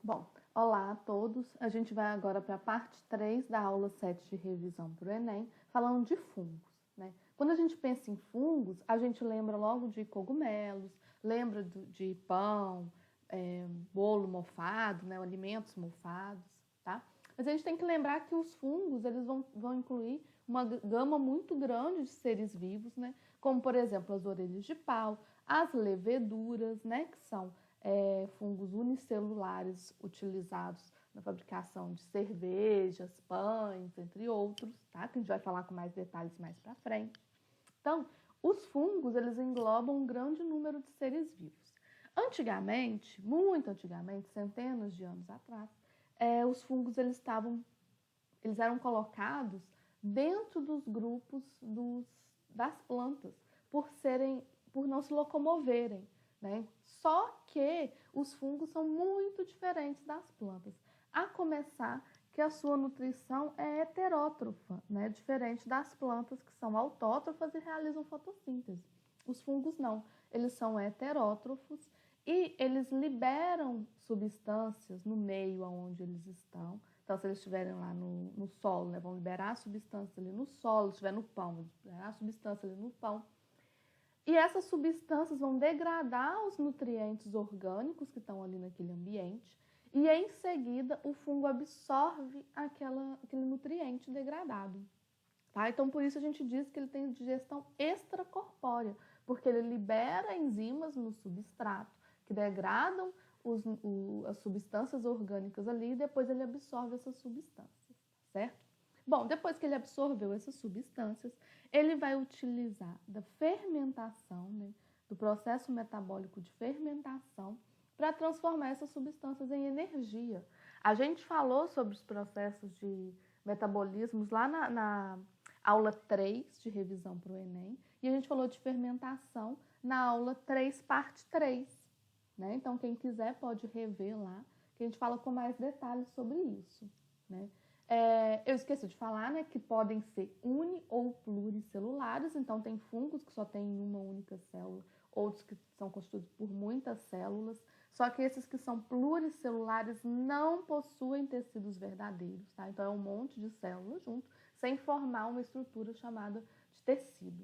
Bom, olá a todos. A gente vai agora para a parte 3 da aula 7 de revisão para o Enem, falando de fungos, né? Quando a gente pensa em fungos, a gente lembra logo de cogumelos, lembra de pão, bolo mofado, né? Alimentos mofados, tá? Mas a gente tem que lembrar que os fungos, eles vão incluir uma gama muito grande de seres vivos, né? Como, por exemplo, as orelhas de pau, as leveduras, né? Que são fungos unicelulares utilizados na fabricação de cervejas, pães, entre outros, tá? Que a gente vai falar com mais detalhes mais para frente. Então, os fungos, eles englobam um grande número de seres vivos. Antigamente, muito antigamente, centenas de anos atrás, os fungos eles eram colocados dentro dos grupos das plantas, por não se locomoverem, né? Só que os fungos são muito diferentes das plantas. A começar que a sua nutrição é heterótrofa, né? Diferente das plantas que são autótrofas e realizam fotossíntese. Os fungos não, eles são heterótrofos e eles liberam substâncias no meio onde eles estão. Então, se eles estiverem lá no solo, né, vão liberar a substância ali no solo, se estiver no pão, vão liberar a substância ali no pão. E essas substâncias vão degradar os nutrientes orgânicos que estão ali naquele ambiente e, em seguida, o fungo absorve aquele nutriente degradado. Tá? Então, por isso a gente diz que ele tem digestão extracorpórea, porque ele libera enzimas no substrato que degradam as substâncias orgânicas ali e depois ele absorve essas substâncias, certo? Bom, depois que ele absorveu essas substâncias, ele vai utilizar da fermentação, né, do processo metabólico de fermentação, para transformar essas substâncias em energia. A gente falou sobre os processos de metabolismos lá na aula 3 de revisão para o Enem, e a gente falou de fermentação na aula 3, parte 3. Né? Então, quem quiser pode rever lá, que a gente fala com mais detalhes sobre isso. Né? Eu esqueci de falar, né, que podem ser uni- ou pluricelulares, então tem fungos que só têm uma única célula, outros que são constituídos por muitas células, só que esses que são pluricelulares não possuem tecidos verdadeiros, tá? Então é um monte de células junto, sem formar uma estrutura chamada de tecido.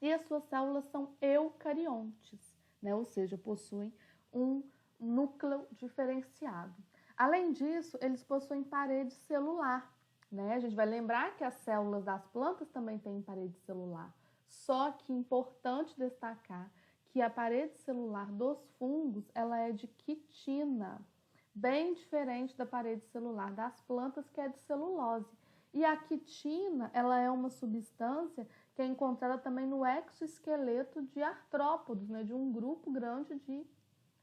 E as suas células são eucariontes, né? Ou seja, possuem um núcleo diferenciado. Além disso, eles possuem parede celular, né? A gente vai lembrar que as células das plantas também têm parede celular. Só que é importante destacar que a parede celular dos fungos, ela é de quitina, bem diferente da parede celular das plantas, que é de celulose. E a quitina, ela é uma substância que é encontrada também no exoesqueleto de artrópodos, né? De um grupo grande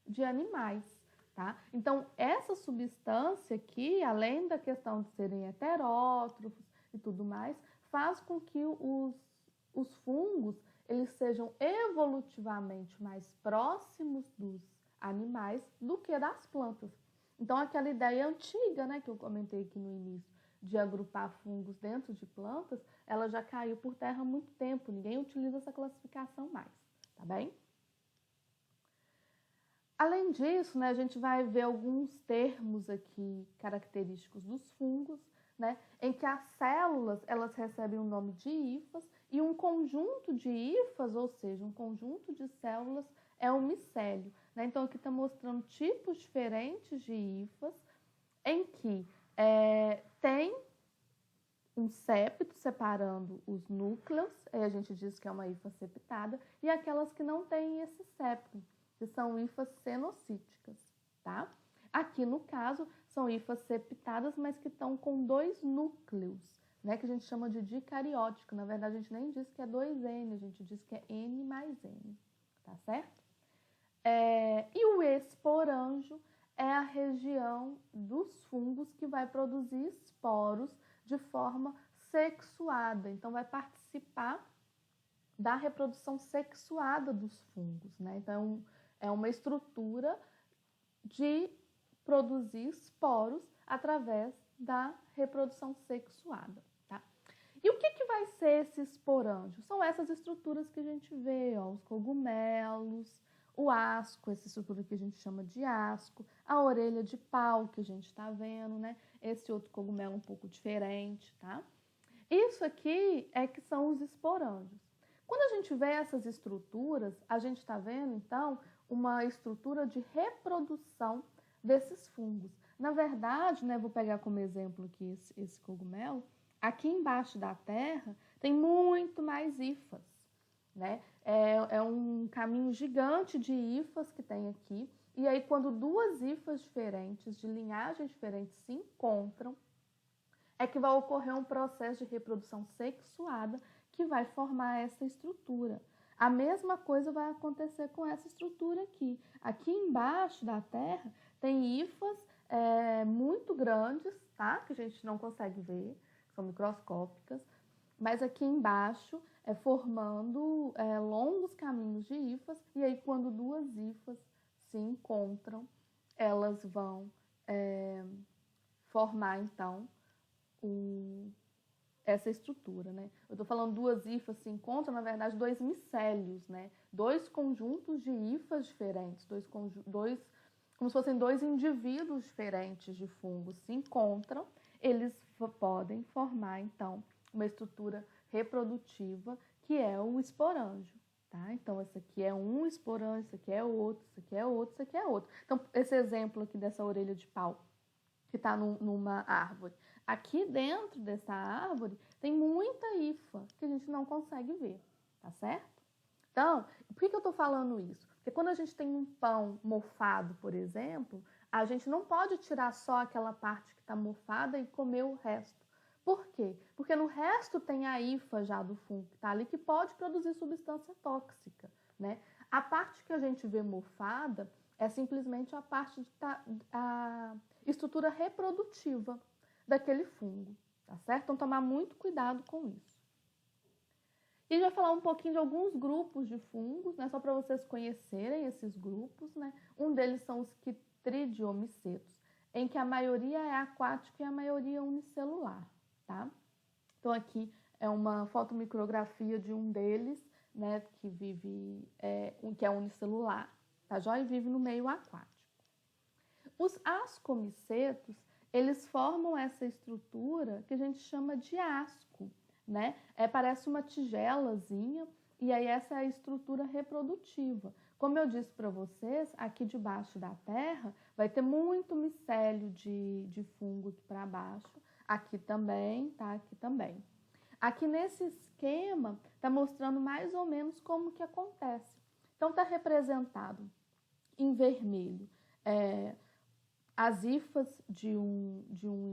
de animais. Tá? Então, essa substância aqui, além da questão de serem heterótrofos e tudo mais, faz com que os fungos eles sejam evolutivamente mais próximos dos animais do que das plantas. Então, aquela ideia antiga, né, que eu comentei aqui no início, de agrupar fungos dentro de plantas, ela já caiu por terra há muito tempo. Ninguém utiliza essa classificação mais, tá bem? Além disso, né, a gente vai ver alguns termos aqui característicos dos fungos, né, em que as células elas recebem o nome de hifas e um conjunto de hifas, ou seja, um conjunto de células, é o micélio. Né? Então, aqui está mostrando tipos diferentes de hifas em que tem um septo separando os núcleos, aí a gente diz que é uma hifa septada, e aquelas que não têm esse septo, que são hifas cenocíticas, tá? Aqui, no caso, são hifas septadas, mas que estão com 2 núcleos, né? Que a gente chama de dicariótico. Na verdade, a gente nem diz que é 2N, a gente diz que é N mais N, tá certo? E o esporanjo é a região dos fungos que vai produzir esporos de forma sexuada. Então, vai participar da reprodução sexuada dos fungos, né? Então, é uma estrutura de produzir esporos através da reprodução sexuada, tá? E o que vai ser esse esporângio? São essas estruturas que a gente vê, ó, os cogumelos, o asco, essa estrutura que a gente chama de asco, a orelha de pau que a gente está vendo, né? Esse outro cogumelo um pouco diferente, tá? Isso aqui é que são os esporângios. Quando a gente vê essas estruturas, a gente está vendo, então, uma estrutura de reprodução desses fungos. Na verdade, né, vou pegar como exemplo aqui esse cogumelo, aqui embaixo da terra tem muito mais hifas, né? É um caminho gigante de hifas que tem aqui, e aí quando duas hifas diferentes, de linhagens diferentes, se encontram, é que vai ocorrer um processo de reprodução sexuada que vai formar essa estrutura. A mesma coisa vai acontecer com essa estrutura aqui. Aqui embaixo da terra tem hifas muito grandes, tá? Que a gente não consegue ver, são microscópicas, mas aqui embaixo formando longos caminhos de hifas, e aí quando duas hifas se encontram, elas vão formar então essa estrutura, né? Eu estou falando duas hifas se encontram, na verdade, dois micélios, né? Dois conjuntos de hifas diferentes, como se fossem dois indivíduos diferentes de fungos se encontram, eles podem formar, então, uma estrutura reprodutiva que é o esporângio, tá? Então, esse aqui é um esporângio, esse aqui é outro, esse aqui é outro, esse aqui é outro. Então, esse exemplo aqui dessa orelha de pau, que está numa árvore. Aqui dentro dessa árvore tem muita hifa que a gente não consegue ver, tá certo? Então, por que eu estou falando isso? Porque quando a gente tem um pão mofado, por exemplo, a gente não pode tirar só aquela parte que está mofada e comer o resto. Por quê? Porque no resto tem a hifa já do fungo que está ali, que pode produzir substância tóxica, né? A parte que a gente vê mofada é simplesmente a parte a estrutura reprodutiva daquele fungo, tá certo? Então, tomar muito cuidado com isso. E a gente vai falar um pouquinho de alguns grupos de fungos, né? Só para vocês conhecerem esses grupos, né? Um deles são os quitridiomicetos, em que a maioria é aquático e a maioria unicelular, tá? Então, aqui é uma fotomicrografia de um deles, né? Que vive, que é unicelular, tá joia? E vive no meio aquático. Os ascomicetos, eles formam essa estrutura que a gente chama de asco, né? Parece uma tigelazinha, e aí essa é a estrutura reprodutiva. Como eu disse para vocês, aqui debaixo da terra vai ter muito micélio de fungo aqui para baixo. Aqui também, tá? Aqui também. Aqui nesse esquema, está mostrando mais ou menos como que acontece. Então, está representado em vermelho as hifas de um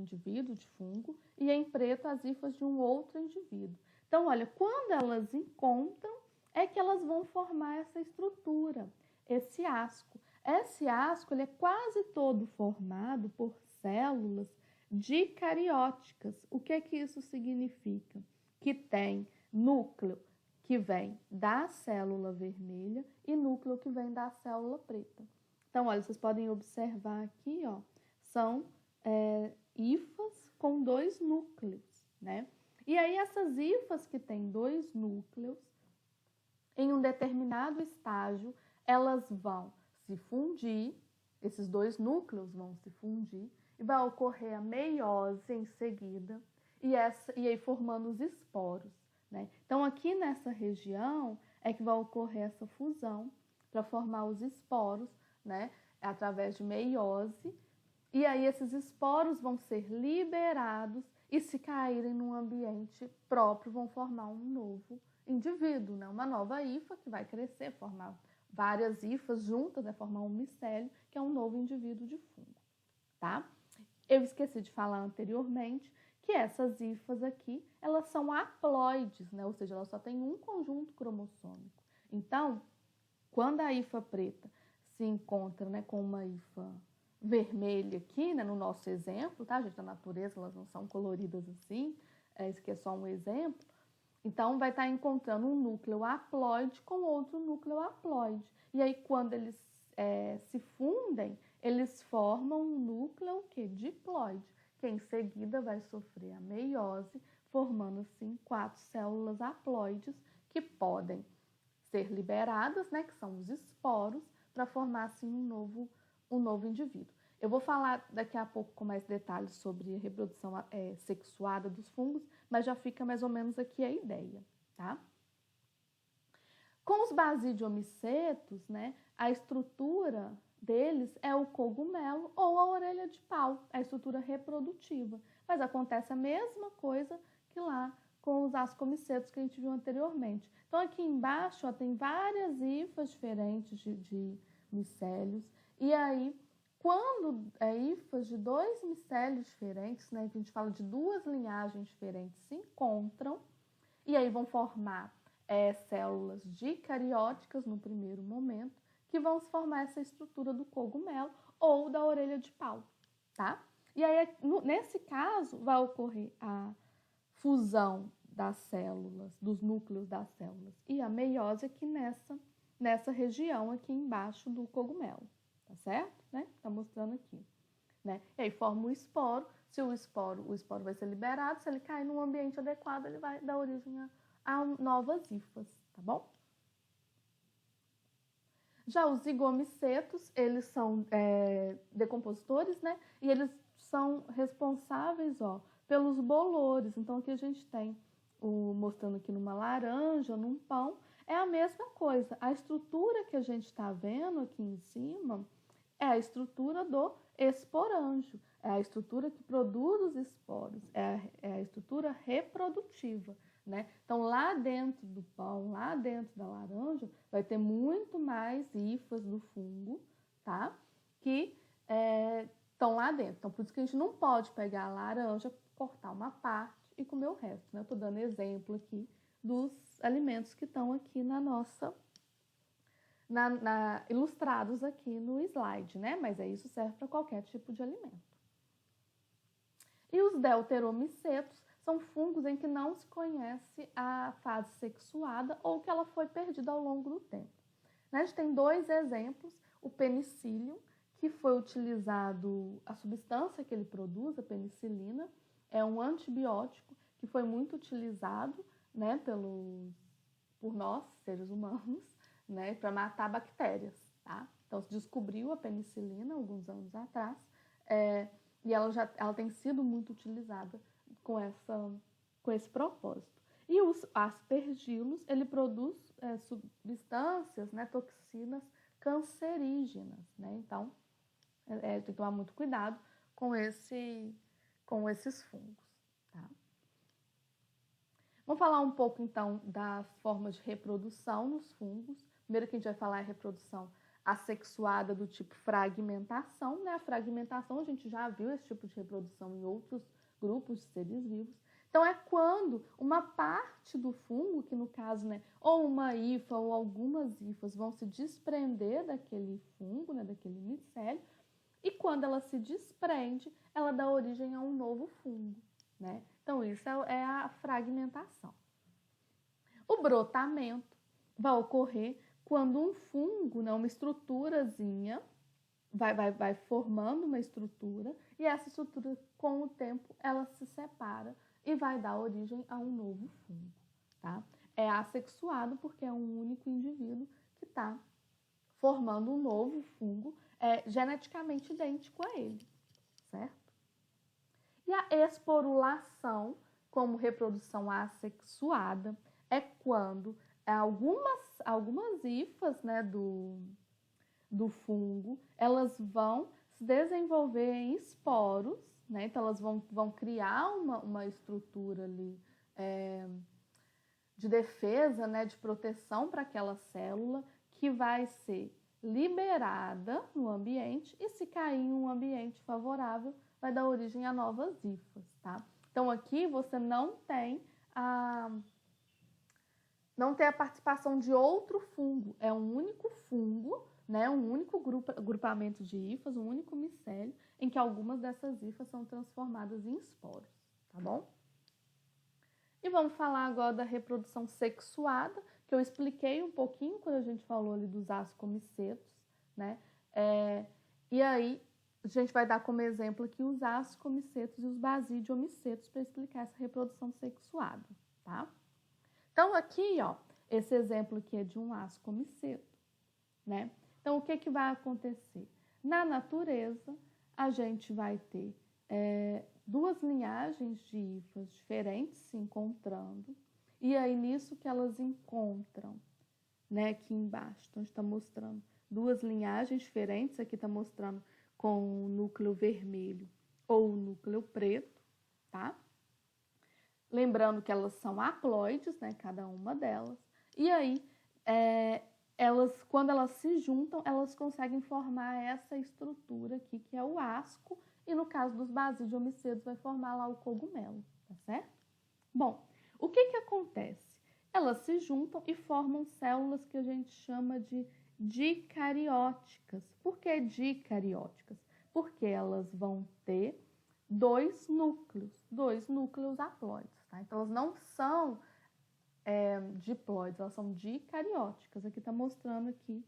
indivíduo de fungo e em preto as hifas de um outro indivíduo. Então, olha, quando elas encontram, é que elas vão formar essa estrutura, esse asco. Esse asco ele é quase todo formado por células dicarióticas. O que isso significa? Que tem núcleo que vem da célula vermelha e núcleo que vem da célula preta. Então, olha, vocês podem observar aqui, ó, são hifas com dois núcleos, né? E aí, essas hifas que têm dois núcleos, em um determinado estágio, elas vão se fundir, esses dois núcleos vão se fundir, e vai ocorrer a meiose em seguida, e aí formando os esporos, né? Então, aqui nessa região é que vai ocorrer essa fusão para formar os esporos, né, através de meiose, e aí esses esporos vão ser liberados e se caírem num ambiente próprio vão formar um novo indivíduo, né, uma nova hifa que vai crescer, formar várias hifas juntas, né, formar um micélio, que é um novo indivíduo de fungo, tá? Eu esqueci de falar anteriormente que essas hifas aqui, elas são haploides, né, ou seja, elas só têm um conjunto cromossômico. Então, quando a hifa preta se encontra, né, com uma hifa vermelha aqui, né, no nosso exemplo, tá, gente? Na natureza elas não são coloridas assim, isso aqui é só um exemplo. Então, vai estar encontrando um núcleo haploide com outro núcleo haploide. E aí, quando eles se fundem, eles formam um núcleo diploide, que em seguida vai sofrer a meiose, formando assim 4 células haploides que podem ser liberadas, né, que são os esporos, para formar assim um novo indivíduo. Eu vou falar daqui a pouco com mais detalhes sobre a reprodução sexuada dos fungos, mas já fica mais ou menos aqui a ideia, tá? Com os basidiomicetos, né, a estrutura deles é o cogumelo ou a orelha de pau, a estrutura reprodutiva. Mas acontece a mesma coisa que lá com os ascomicetos que a gente viu anteriormente. Então, aqui embaixo ó, tem várias hifas diferentes de micélios. E aí, quando hifas de 2 micélios diferentes, né, que a gente fala de 2 linhagens diferentes, se encontram, e aí vão formar células dicarióticas no primeiro momento, que vão se formar essa estrutura do cogumelo ou da orelha de pau, tá? E aí, nesse caso, vai ocorrer a fusão das células, dos núcleos das células, e a meiose aqui nessa região aqui embaixo do cogumelo, tá certo? Né? Tá mostrando aqui. Né? E aí forma o esporo. Se o esporo vai ser liberado, se ele cair num ambiente adequado, ele vai dar origem a novas hifas, tá bom? Já os zigomicetos, eles são decompositores, né? E eles são responsáveis, ó, pelos bolores. Então, aqui a gente tem, mostrando aqui numa laranja, num pão, é a mesma coisa. A estrutura que a gente está vendo aqui em cima é a estrutura do esporângio, é a estrutura que produz os esporos, é a estrutura reprodutiva. Né? Então, lá dentro do pão, lá dentro da laranja, vai ter muito mais hifas do fungo, tá? Que estão lá dentro. Então, por isso que a gente não pode pegar a laranja, cortar uma parte e comer o resto. Né? Eu estou dando exemplo aqui dos alimentos que estão aqui na nossa... ilustrados aqui no slide, né? Mas isso serve para qualquer tipo de alimento. E os deuteromicetos são fungos em que não se conhece a fase sexuada ou que ela foi perdida ao longo do tempo. A gente tem 2 exemplos, o penicillium, que foi utilizado, a substância que ele produz, a penicilina, é um antibiótico que foi muito utilizado, né, por nós, seres humanos, né, para matar bactérias, tá? Então, se descobriu a penicilina alguns anos atrás, e ela tem sido muito utilizada com esse propósito. E os aspergilos, ele produz substâncias, né, toxinas cancerígenas, né? Então, tem que tomar muito cuidado com esses fungos, tá? Vamos falar um pouco, então, das formas de reprodução nos fungos. Primeiro que a gente vai falar é a reprodução assexuada do tipo fragmentação, né? A fragmentação, a gente já viu esse tipo de reprodução em outros grupos de seres vivos. Então, é quando uma parte do fungo, que no caso, né, ou uma hifa ou algumas hifas vão se desprender daquele fungo, né, daquele micélio, e quando ela se desprende, ela dá origem a um novo fungo, né? Então, isso é a fragmentação. O brotamento vai ocorrer quando um fungo, né, uma estruturazinha, vai formando uma estrutura, e essa estrutura, com o tempo, ela se separa e vai dar origem a um novo fungo, tá? É assexuado porque é um único indivíduo que está formando um novo fungo geneticamente idêntico a ele, certo? E a esporulação, como reprodução assexuada, é quando algumas hifas, né, do fungo, elas vão se desenvolver em esporos, né? Então, elas vão criar uma estrutura ali de defesa, né, de proteção para aquela célula que vai ser liberada no ambiente e, se cair em um ambiente favorável, vai dar origem a novas hifas, tá? Então, aqui você não tem a participação de outro fungo, é um único fungo, né, um único grupamento de hifas, um único micélio, em que algumas dessas hifas são transformadas em esporos, tá bom? E vamos falar agora da reprodução sexuada, que eu expliquei um pouquinho quando a gente falou ali dos ascomicetos, né? E aí, a gente vai dar como exemplo aqui os ascomicetos e os basidiomicetos para explicar essa reprodução sexuada, tá? Então, aqui, ó, Esse exemplo aqui é de um ascomiceto, né? Então, o que vai acontecer? Na natureza, a gente vai ter duas linhagens de hifas diferentes se encontrando, e aí nisso que elas encontram, né, aqui embaixo, então está mostrando duas linhagens diferentes, aqui está mostrando com o núcleo vermelho ou o núcleo preto, tá? Lembrando que elas são haploides, né, cada uma delas, e aí quando elas se juntam, elas conseguem formar essa estrutura aqui, que é o asco, e no caso dos basidiomicetos vai formar lá o cogumelo, tá certo? Bom, o que acontece? Elas se juntam e formam células que a gente chama de dicarióticas. Por que dicarióticas? Porque elas vão ter dois núcleos haploides, tá? Então, elas não são diploides, elas são dicarióticas. Aqui está mostrando aqui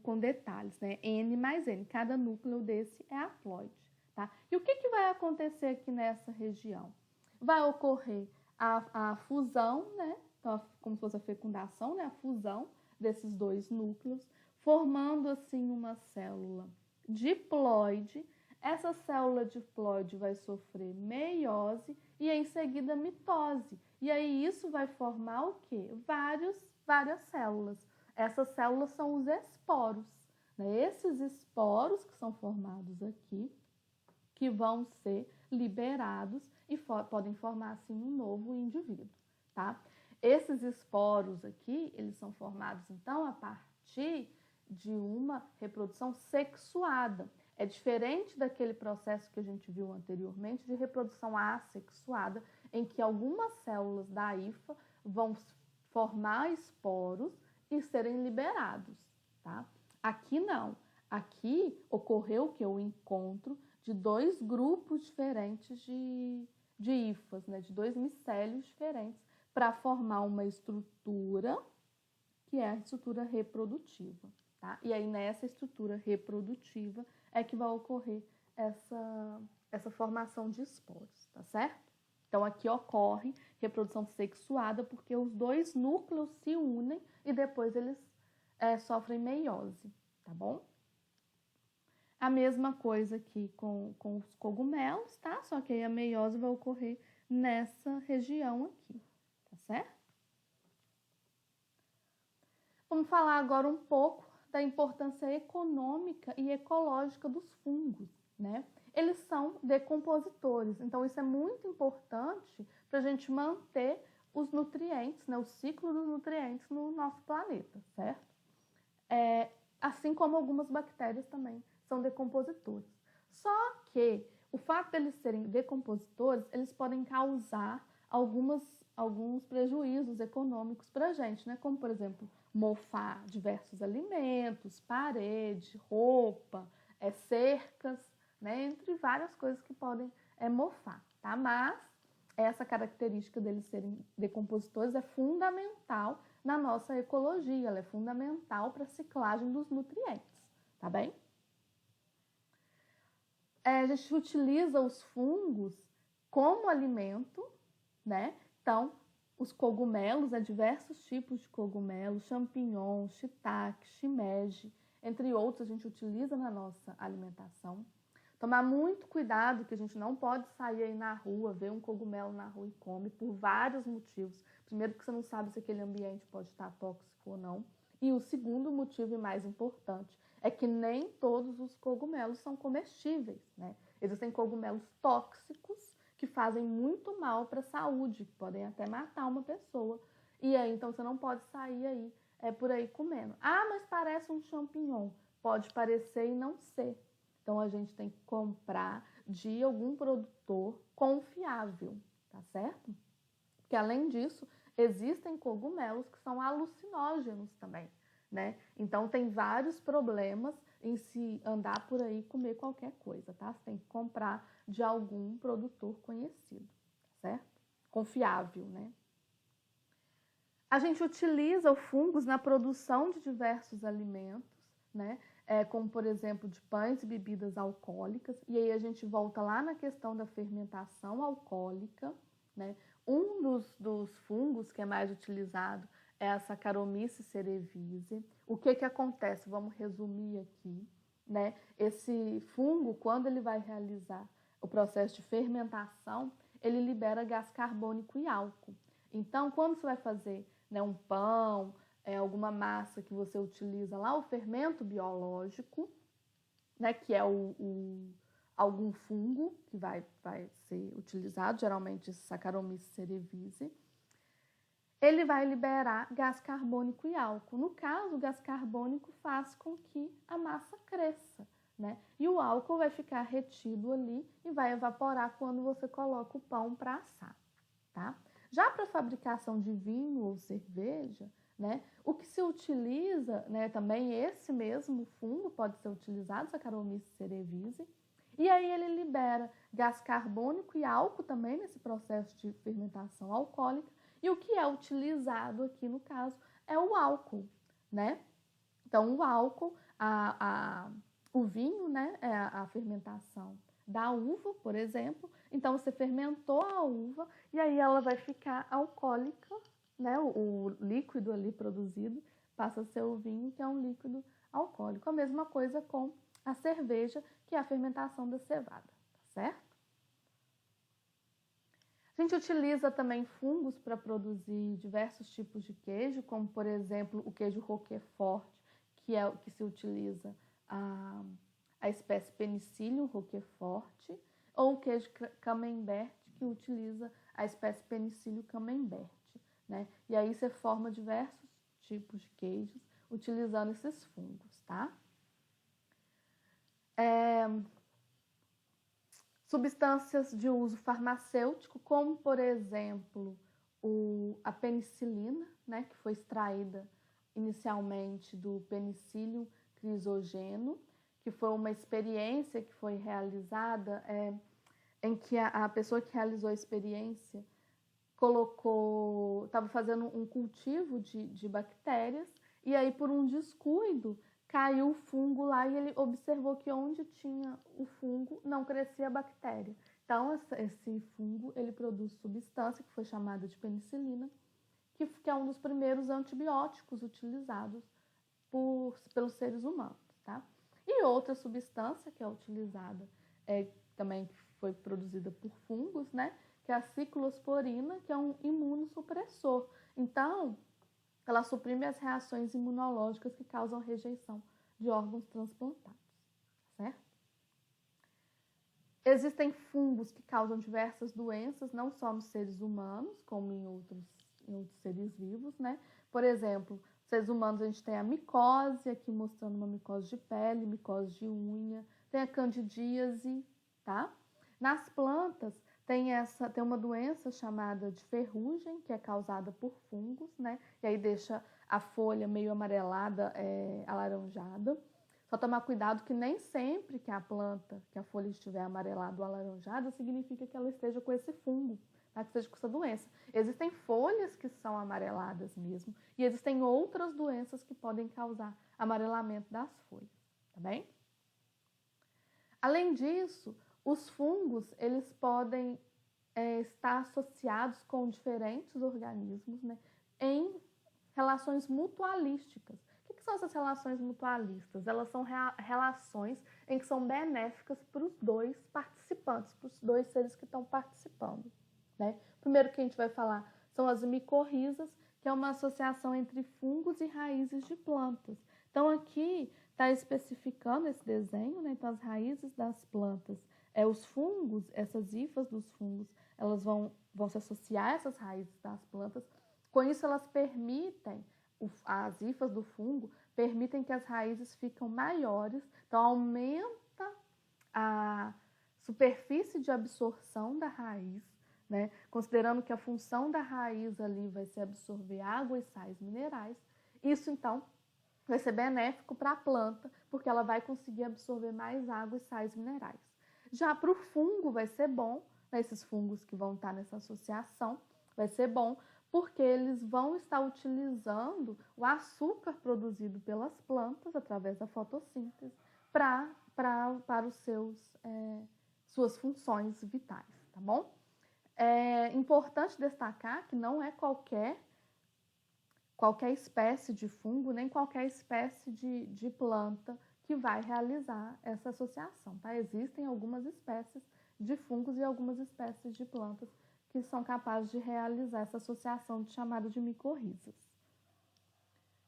com detalhes, né? N mais N, cada núcleo desse é haploide, tá? E o que vai acontecer aqui nessa região? Vai ocorrer a fusão, né? Então, como se fosse a fecundação, né? A fusão desses dois núcleos, formando assim uma célula diploide. Essa célula diploide vai sofrer meiose e em seguida mitose. E aí isso vai formar o quê? Várias células. Essas células são os esporos, né? Esses esporos que são formados aqui, que vão ser liberados e podem formar assim um novo indivíduo, tá? Esses esporos aqui, eles são formados então a partir de uma reprodução sexuada. É diferente daquele processo que a gente viu anteriormente de reprodução assexuada, em que algumas células da hifa vão formar esporos e serem liberados, tá? Aqui não. Aqui ocorreu que o encontro de dois grupos diferentes de hifas, né? De dois micélios diferentes, para formar uma estrutura que é a estrutura reprodutiva, tá? E aí nessa estrutura reprodutiva é que vai ocorrer essa formação de esporos, tá certo? Então aqui ocorre reprodução sexuada porque os dois núcleos se unem e depois eles sofrem meiose, tá bom? A mesma coisa aqui com os cogumelos, tá? Só que aí a meiose vai ocorrer nessa região aqui, tá certo? Vamos falar agora um pouco da importância econômica e ecológica dos fungos, né? Eles são decompositores, então isso é muito importante para a gente manter os nutrientes, né? O ciclo dos nutrientes no nosso planeta, certo? Assim como algumas bactérias também são decompositores. Só que o fato deles serem decompositores, eles podem causar alguns prejuízos econômicos para a gente, né? Como, por exemplo, mofar diversos alimentos, parede, roupa, cercas, né? Entre várias coisas que podem mofar, tá? Mas essa característica deles serem decompositores é fundamental na nossa ecologia, ela é fundamental para a ciclagem dos nutrientes, tá bem? A gente utiliza os fungos como alimento, né? Então, os cogumelos, diversos tipos de cogumelos, champignons, shiitake, shimeji, entre outros, a gente utiliza na nossa alimentação. Tomar muito cuidado, que a gente não pode sair aí na rua, ver um cogumelo na rua e come, por vários motivos. Primeiro, porque você não sabe se aquele ambiente pode estar tóxico ou não. E o segundo motivo, e mais importante, é que nem todos os cogumelos são comestíveis, né? Existem cogumelos tóxicos que fazem muito mal para a saúde, que podem até matar uma pessoa. E aí, então, você não pode sair aí por aí comendo. Ah, mas parece um champignon. Pode parecer e não ser. Então, a gente tem que comprar de algum produtor confiável, tá certo? Porque, além disso, existem cogumelos que são alucinógenos também, né? Então, tem vários problemas em se andar por aí e comer qualquer coisa, tá? Você tem que comprar de algum produtor conhecido, certo? Confiável, né? A gente utiliza os fungos na produção de diversos alimentos, né? Como, por exemplo, de pães e bebidas alcoólicas. E aí a gente volta lá na questão da fermentação alcoólica, né? Um dos fungos que é mais utilizado é a Saccharomyces cerevisiae. O que acontece? Vamos resumir aqui, né? Esse fungo, quando ele vai realizar o processo de fermentação, ele libera gás carbônico e álcool. Então, quando você vai fazer, né, um pão, alguma massa que você utiliza lá, o fermento biológico, né, que é algum fungo que vai ser utilizado, geralmente Saccharomyces cerevisiae, ele vai liberar gás carbônico e álcool. No caso, o gás carbônico faz com que a massa cresça, né? E o álcool vai ficar retido ali e vai evaporar quando você coloca o pão para assar, tá? Já para a fabricação de vinho ou cerveja, né, o que se utiliza, né, também esse mesmo fungo pode ser utilizado, Saccharomyces cerevisiae, e aí ele libera gás carbônico e álcool também nesse processo de fermentação alcoólica. E o que é utilizado aqui no caso é o álcool, né? Então o álcool, o vinho, né, é a fermentação da uva, por exemplo. Então você fermentou a uva e aí ela vai ficar alcoólica, né? O líquido ali produzido passa a ser o vinho, que é um líquido alcoólico. A mesma coisa com a cerveja, que é a fermentação da cevada, tá certo? A gente utiliza também fungos para produzir diversos tipos de queijo, como, por exemplo, o queijo Roquefort, que é o que se utiliza a espécie Penicillium roquefort, ou o queijo Camembert, que utiliza a espécie Penicillium camembert, né? E aí você forma diversos tipos de queijos utilizando esses fungos, tá? Substâncias de uso farmacêutico, como, por exemplo, a penicilina, né, que foi extraída inicialmente do Penicillium crisogeno, que foi uma experiência que foi realizada em que a pessoa que realizou a experiência estava fazendo um cultivo de bactérias, e aí por um descuido caiu o fungo lá e ele observou que onde tinha o fungo não crescia a bactéria. Então esse fungo ele produz substância que foi chamada de penicilina, que é um dos primeiros antibióticos utilizados pelos seres humanos, tá? E outra substância que é utilizada também foi produzida por fungos, né? Que é a ciclosporina, que é um imunossupressor. Então, ela suprime as reações imunológicas que causam rejeição de órgãos transplantados, certo? Existem fungos que causam diversas doenças, não só nos seres humanos, como em outros seres vivos, né? Por exemplo, seres humanos a gente tem a micose, aqui mostrando uma micose de pele, micose de unha, tem a candidíase, tá? Nas plantas tem uma doença chamada de ferrugem, que é causada por fungos, né? E aí deixa a folha meio amarelada, alaranjada. Só tomar cuidado que nem sempre que a folha estiver amarelada ou alaranjada, significa que ela esteja com esse fungo, tá? Que esteja com essa doença. Existem folhas que são amareladas mesmo, e existem outras doenças que podem causar amarelamento das folhas, tá bem? Além disso, os fungos, eles podem estar associados com diferentes organismos, né, em relações mutualísticas. O que são essas relações mutualistas? Elas são relações em que são benéficas para os dois participantes, para os dois seres que estão participando, né? Primeiro que a gente vai falar são as micorrizas, que é uma associação entre fungos e raízes de plantas. Então, aqui está especificando esse desenho, né? Então, as raízes das plantas, os fungos, essas hifas dos fungos, elas vão se associar a essas raízes das plantas. Com isso, elas permitem, as hifas do fungo permitem que as raízes fiquem maiores, então aumenta a superfície de absorção da raiz, né? Considerando que a função da raiz ali vai ser absorver água e sais minerais. Isso, então, vai ser benéfico para a planta, porque ela vai conseguir absorver mais água e sais minerais. Já para o fungo vai ser bom, né, esses fungos que vão estar nessa associação, vai ser bom, porque eles vão estar utilizando o açúcar produzido pelas plantas através da fotossíntese para os suas funções vitais, tá bom? É importante destacar que não é qualquer qualquer espécie de fungo, nem qualquer espécie de planta que vai realizar essa associação, tá? Existem algumas espécies de fungos e algumas espécies de plantas que são capazes de realizar essa associação chamada de micorrizas.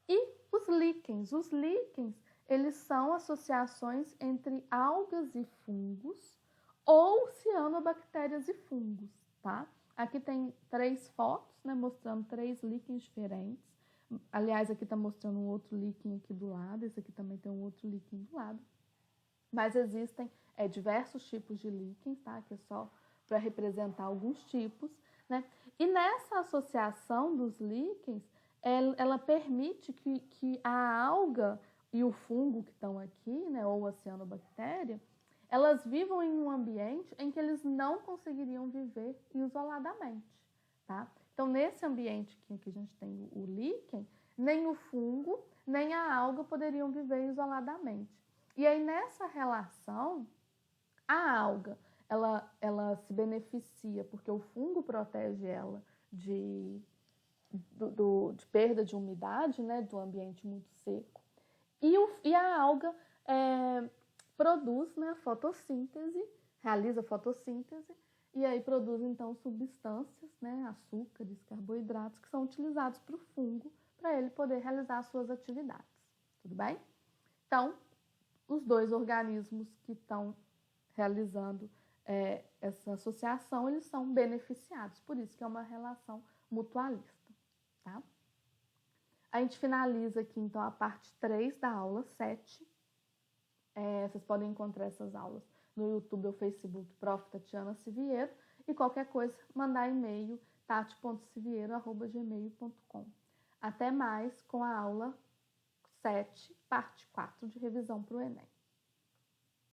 E os líquens. Os líquens, eles são associações entre algas e fungos ou cianobactérias e fungos, tá? Aqui tem 3 fotos, né, mostrando 3 líquens diferentes. Aliás, aqui está mostrando um outro líquen aqui do lado, esse aqui também tem um outro líquen do lado. Mas existem diversos tipos de líquens, tá? Que é só para representar alguns tipos, né? E nessa associação dos líquens, ela permite que a alga e o fungo que estão aqui, né, ou a cianobactéria, elas vivam em um ambiente em que eles não conseguiriam viver isoladamente, tá? Então, nesse ambiente que a gente tem o líquen, nem o fungo, nem a alga poderiam viver isoladamente. E aí, nessa relação, a alga, ela se beneficia porque o fungo protege ela de perda de umidade, né, do ambiente muito seco. E a alga produz, né, fotossíntese, realiza fotossíntese, e aí produz, então, substâncias, né, açúcares, carboidratos, que são utilizados para o fungo, para ele poder realizar as suas atividades. Tudo bem? Então, os 2 organismos que estão realizando essa associação, eles são beneficiados, por isso que é uma relação mutualista, tá? A gente finaliza aqui, então, a parte 3 da aula 7. Vocês podem encontrar essas aulas no YouTube ou Facebook, Prof. Tatiana Siviero, e qualquer coisa, mandar e-mail tati.siviero@gmail.com. Até mais com a aula 7, parte 4 de revisão para o Enem.